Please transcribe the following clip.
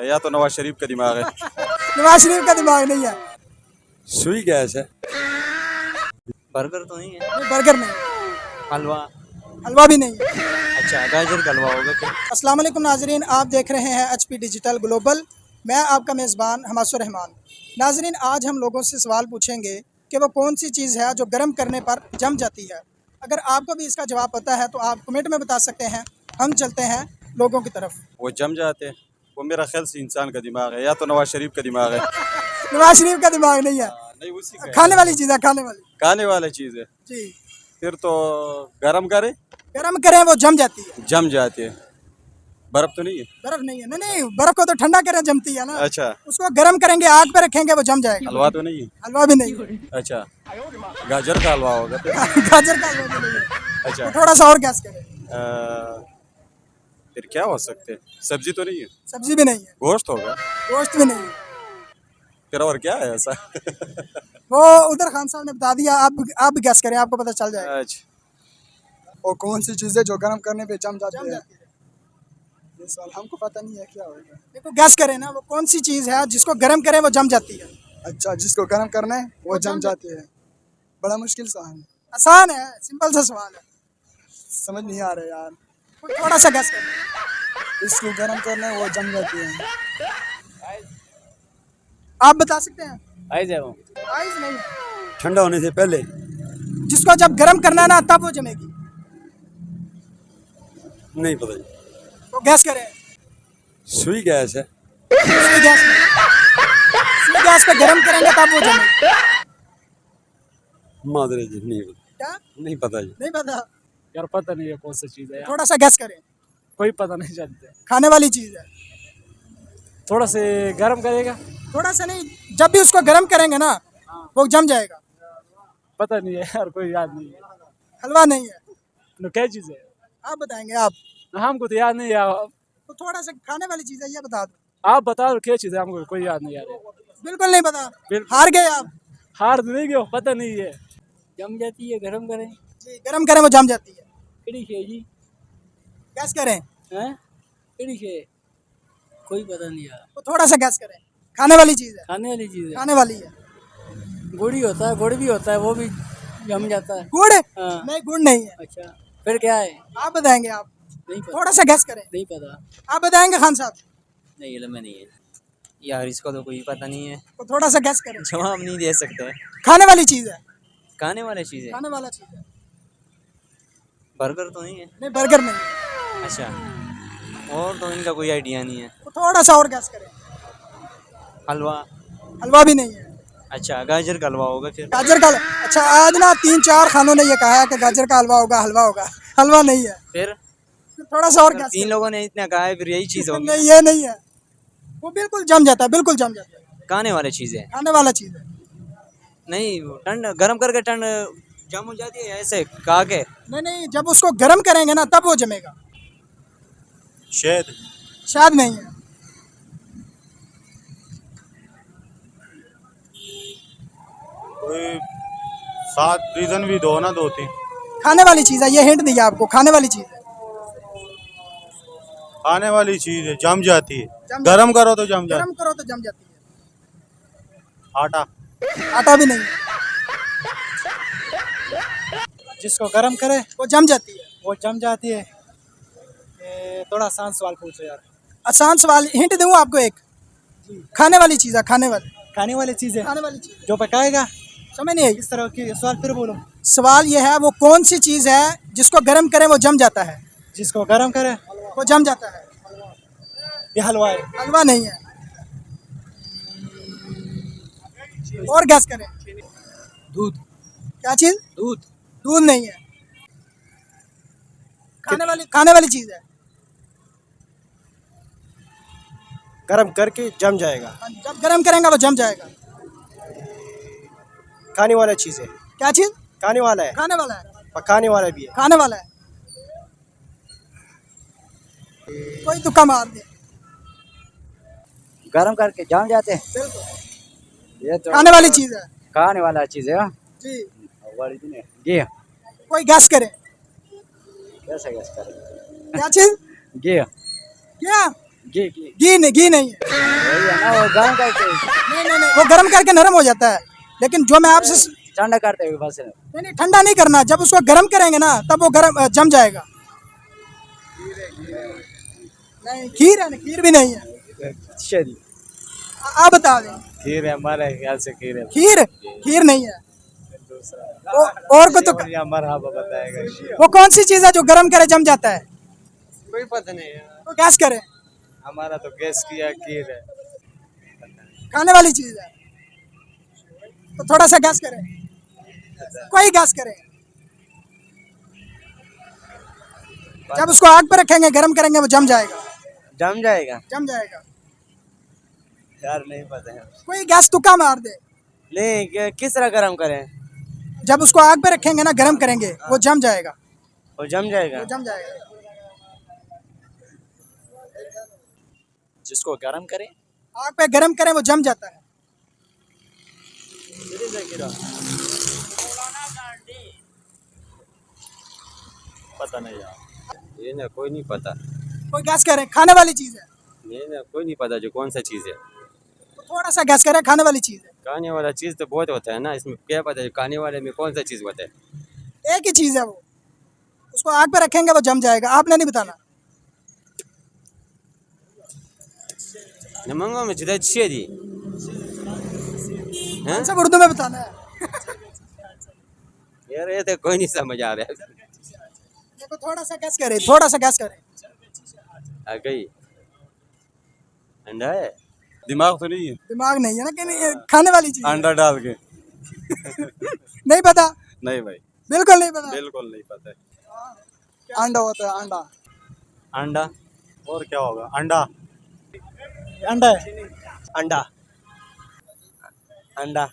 है या तो नवाज शरीफ का दिमाग है। नवाज शरीफ का दिमाग नहीं है। सुई गैस है। बर्गर तो नहीं है। नहीं, बर्गर नहीं। हलवा। हलवा भी नहीं है। अच्छा, गाजर का हलवा होगा फिर। अस्सलाम वालेकुम नाजरीन, आप देख रहे हैं HP डिजिटल ग्लोबल। मैं आपका मेज़बान हमासुर रहमान। नाजरीन, आज हम लोगों से सवाल पूछेंगे कि वो कौन सी चीज़ है जो गर्म करने पर जम जाती है। अगर आपको भी इसका जवाब पता है तो आप कमेंट में बता सकते हैं। हम चलते हैं लोगों की तरफ। वो जम जाते हैं। वो मेरा ख्याल से इंसान का दिमाग है या तो नवाज शरीफ का दिमाग है। नवाज शरीफ का दिमाग नहीं है। नहीं, उसी का खाने वाली चीज़ है, खाने वाली। खाने वाली चीज है। जी, फिर तो गरम करे गर्म करें वो जम जाती है। जम जाती है। बर्फ तो नहीं है। बर्फ नहीं है। नहीं नहीं, बर्फ को तो ठंडा करें जमती है ना। अच्छा, उसको गर्म करेंगे, आग पे रखेंगे, वो जम जाएगा। हलवा तो नहीं है। हलवा भी नहीं है। अच्छा, गाजर का हलवा होगा फिर। गाजर का हलवा भी नहीं है। अच्छा, तो थोड़ा सा और गैस करें। फिर क्या हो सकते हैं? सब्जी तो नहीं है। सब्जी भी नहीं है। गोश्त होगा। गोश्त भी नहीं है। फिर और क्या है ऐसा? वो उधर खान साहब ने बता दिया, आप भी गैस करें, आपको पता चल जाएगा। अच्छा, वो कौन सी चीज़ है जो गर्म करने पे जम जाती जम है? जाती है। ये सवाल हमको पता नहीं है, क्या होगा? देखो गैस करें ना, वो कौन सी चीज़ है जिसको गर्म करें वो जम जाती है। अच्छा, जिसको गर्म करना है वो वो जम जम जाती है। बड़ा मुश्किल सा है, आसान है, सिंपल सा सवाल है। समझ नहीं आ रहा यार। थोड़ा सा गैस करें। इसको गर्म करना है वो जम जाती है। आप बता सकते हैं? आई जाओ। आइस नहीं है। ठंडा होने से पहले। जिसको जब गर्म करना है ना तब वो जमेगी। नहीं पता जी। तो गैस करें। सुई गैस है। सुई गैस सुई गैस पे गर्म करेंगे तब वो जमेगी। मादरे जी नहीं पता। क्या? नहीं पता जी। नहीं पता। यार पता नहीं है कौन सी चीज है यार। थोड़ा सा गैस करें। कोई पता नहीं चलते। खाने वाली चीज़ है। थोड़ा से गर्म करेगा। थोड़ा सा नहीं, जब भी उसको गर्म करेंगे ना वो जम जाएगा। पता नहीं है यार, कोई याद नहीं है। हलवा नहीं है। तो क्या चीज है? आप बताएंगे आप। हमको तो याद नहीं यार। तो थोड़ा सा खाने वाली चीज़ है, ये बता दो। आप बता दो क्या चीज है, हमको कोई याद नहीं यार। बिल्कुल नहीं पता। बिल्कुल। हार गए आप। हार तो नहीं गए, पता नहीं है। जम जाती है, गर्म करें। जी, गर्म करें वो जम जाती है। केड़ी है जी? गैस करें। हैं? केड़ी है? कोई पता नहीं यार। तो थोड़ा सा गैस करें। खाने वाली चीज़ है। खाने वाली चीज है। खाने वाली है। गुड़ी होता है, गुड़ भी होता है, वो भी जम जाता है। गुड़? हाँ। नहीं, गुड़ नहीं है। अच्छा, फिर क्या है? आप बताएंगे आप। नहीं पता। थोड़ा सा गैस करें। नहीं पता। आप बताएंगे खान साहब। नहीं, ये में नहीं है यार, इसका तो कोई पता नहीं है। तो थोड़ा सा गैस करें। जवाब नहीं दे सकते। खाने वाली चीज़ है। खाने वाली चीज है। खाने वाला चीज़ है। बर्गर तो नहीं है। नहीं, बर्गर नहीं है। अच्छा, और तो इनका कोई आइडिया नहीं है। तो थोड़ा सा और गैस करें। हलवा। हलवा भी नहीं है। अच्छा, गाजर का हलवा होगा फिर। गाजर का। अच्छा, आज ना 3-4 खानों ने ये कहा है कि गाजर का हलवा होगा, हलवा होगा। हलवा नहीं है। फिर थोड़ा सा और गैस तीन लोगों ने इतना कहा है, फिर यही चीज करें। होगी। नहीं, ये नहीं है। वो बिल्कुल जम जाता है, बिल्कुल जम जाता है। खाने वाली चीज है। खाने वाला चीज़ है। नहीं, ठंड गरम करके ठंड जम हो जाती है ऐसे कहा के। नहीं नहीं, जब उसको गर्म करेंगे ना तब वो जमेगा। शहद। शायद नहीं है। कोई 7 रीजन भी दो ना, 2-3। खाने वाली चीज़ है, ये हिंट दिया आपको। खाने वाली चीज़ है। खाने वाली चीज है, जम जाती है। जम गरम करो तो जम जाती गर्म करो तो जम जाती है। आटा। है। आटा भी नहीं है। जिसको गर्म करे वो जम जाती है। वो जम जाती है। थोड़ा आसान सवाल पूछो यार। आसान सवाल, हिंट दूँ आपको एक। खाने वाली चीज़ है, खाने वाली। खाने वाली चीज़ है खाने वाली चीज़ जो पकाएगा। समझ नहीं आई। इस तरह की सवाल फिर बोलो। सवाल ये है, वो कौन सी चीज़ है जिसको गर्म करें वो जम जाता है। जिसको गर्म करे वो जम जाता है। ये हलवा है। हलवा नहीं है। और गैस करें। दूध। क्या चीज़? दूध। दूध नहीं है। खाने वाली चीज़ है। गर्म करके जम जाएगा। जब गर्म करेंगे वो जम जाएगा। खाने वाला चीज़ है। क्या चीज़? खाने वाला है, खाने वाला है। पकाने वाला भी है। खाने वाला है। कोई तुक्का मार दे। गरम करके जम जाते हैं। बिल्कुल ये तो खाने वाली चीज़ है। खाने वाला चीज है। जी, घी। कोई गैस करे। कैसे गैस करें? क्या चीज़? घी। क्या? घी नहीं है। वो गरम करके नहीं, वो गर्म करके नरम हो जाता है। लेकिन जो मैं आपसे ठंडा करते हुए बस नहीं, ठंडा नहीं करना। जब उसको गर्म करेंगे ना तब वो गर्म जम जाएगा। नहीं, खीर है ना, खीर भी नहीं है। आप बता दें। खीर है, हमारे ख्याल से खीर है। खीर नहीं है। और को तो हमारा हाँ बताएगा। वो कौन सी चीज है जो गर्म करे जम जाता है? कोई पता नहीं है। तो गैस करें। हमारा तो गैस किया खीर है। खाने वाली चीज है तो थोड़ा सा गैस करें। कोई गैस करें। जब उसको आग पे रखेंगे गर्म करेंगे वो जम जाएगा। जम जाएगा। जम जाएगा। यार नहीं पता है। कोई गैस तुक्का मार दे। नहीं, किस तरह गरम करें? जब उसको आग पे रखेंगे ना गर्म करेंगे वो जम जाएगा। वो जम जाएगा। वो जम जाएगा। जिसको गरम करें आग पे गर्म करें वो जम जाता है। पता नहीं यार, ये ना कोई नहीं पता। कोई गैस करें। खाने वाली चीज है। ये ना कोई नहीं पता जो कौन सा चीज़ है। तो थोड़ा सा गैस करें। खाने वाली चीज है। खाने वाला चीज़ तो बहुत होता है ना, इसमें क्या पता है खाने वाले में कौन सा चीज़ होता है। एक ही चीज है वो। उसको आग पे रखेंगे वो जम जाएगा। आपने नहीं बताना। नमंगों में जिधर अच्छी दी हैं? सब उर्दू में बताना है। यार ये तो कोई नहीं समझ आ रहा है। देखो थोड़ा सा गैस करें। थोड़ा सा गैस करें। आ गई। अंडा है। दिमाग तो नहीं है। दिमाग नहीं है ना कि नहीं, खाने वाली चीज है। अंडा डाल के। नहीं पता। नहीं भाई, बिल्कुल नहीं पता। बिल्कुल नहीं पता है। अंडा होता है। अंडा। अंडा और क्या होगा? अंडा। अंडा है। अंडा अंडा